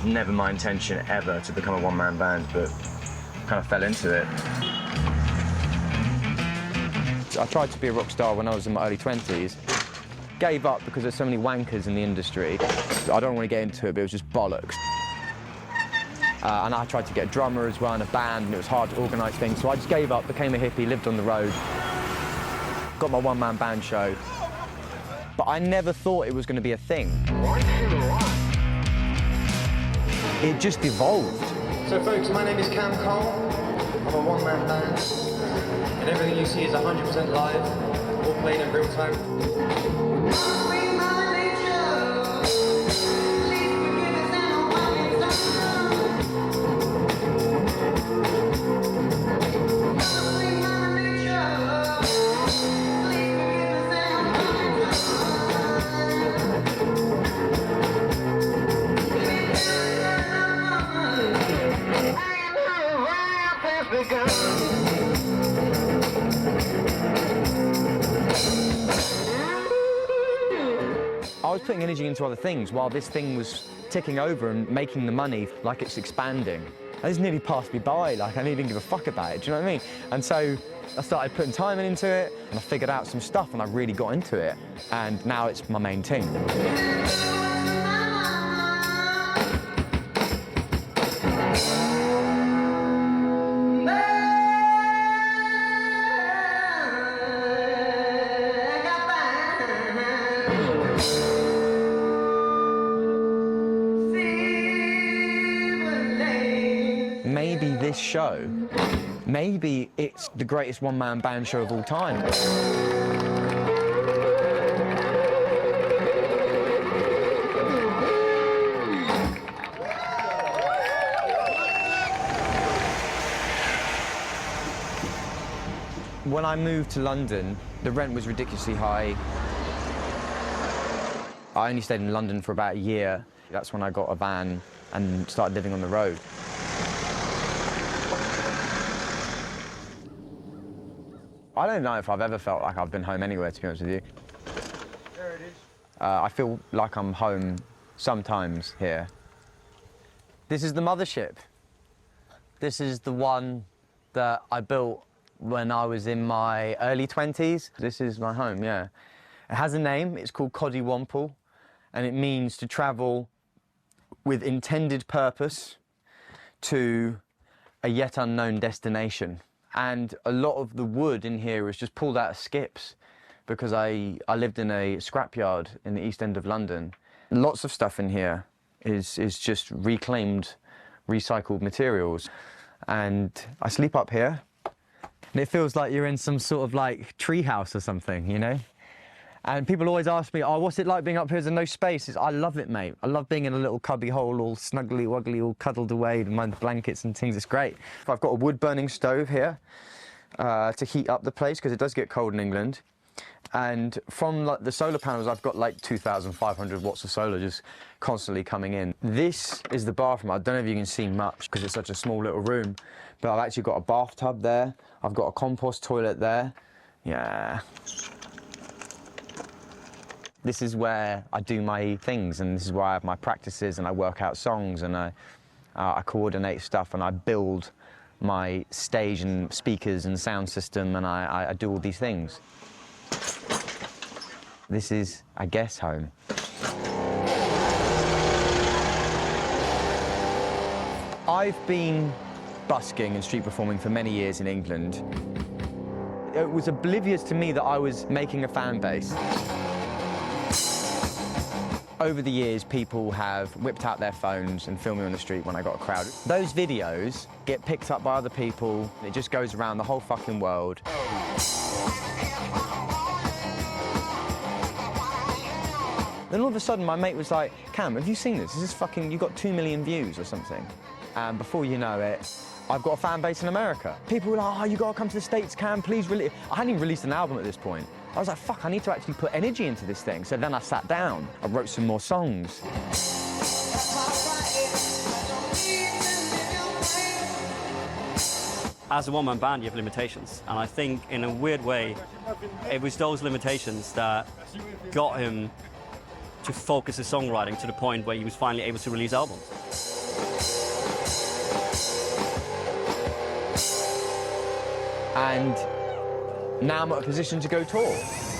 Never my intention ever to become a one-man band, but kind of fell into it. I tried to be a rock star when I was in my early 20s. Gave up because there's so many wankers in the industry. I don't want to get into it, but it was just bollocks. And I tried to get a drummer as well in a band, and it was hard to organise things. So I just gave up, became a hippie, lived on the road, got my one-man band show. But I never thought it was going to be a thing. It just evolved. So folks, my name is Cam Cole. I'm a one-man band. And everything you see is 100% live, all played in real time. I was putting energy into other things while this thing was ticking over and making the money like it's expanding. And this nearly passed me by, like I didn't even give a fuck about it, do you know what I mean? And so I started putting time into it, and I figured out some stuff, and I really got into it. And now it's my main thing. Maybe this show, maybe it's the greatest one-man band show of all time. When I moved to London, the rent was ridiculously high. I only stayed in London for about a year. That's when I got a van and started living on the road. I don't know if I've ever felt like I've been home anywhere, to be honest with you. There it is. I feel like I'm home sometimes here. This is the mothership. This is the one that I built when I was in my early 20s. This is my home, yeah. It has a name, it's called Coddywomple, and it means to travel with intended purpose to a yet unknown destination. And a lot of the wood in here is just pulled out of skips because I lived in a scrapyard in the East End of London. Lots of stuff in here is just reclaimed, recycled materials. And I sleep up here, and it feels like you're in some sort of like treehouse or something, you know? And people always ask me, oh, what's it like being up here? There's no space. I love it, mate. I love being in a little cubby hole, all snuggly wuggly, all cuddled away with my blankets and things. It's great. I've got a wood-burning stove here to heat up the place because it does get cold in England. And from like, the solar panels, I've got like 2,500 watts of solar just constantly coming in. This is the bathroom. I don't know if you can see much because it's such a small little room, but I've actually got a bathtub there. I've got a compost toilet there. Yeah. This is where I do my things, and this is where I have my practices, and I work out songs, and I coordinate stuff, and I build my stage and speakers and sound system, and I do all these things. This is, I guess, home. I've been busking and street performing for many years in England. It was oblivious to me that I was making a fan base. Over the years, people have whipped out their phones and filmed me on the street when I got a crowd. Those videos get picked up by other people, and it just goes around the whole fucking world. Then all of a sudden, my mate was like, Cam, have you seen this? This is fucking, you got 2 million views or something. And before you know it, I've got a fan base in America. People were like, oh, you gotta come to the States, Cam, please release. I hadn't even released an album at this point. I was like, fuck, I need to actually put energy into this thing. So then I sat down, I wrote some more songs. as a one-man band, you have limitations. And I think, in a weird way, it was those limitations that got him to focus his songwriting to the point where he was finally able to release albums. And now I'm at a position to go tour.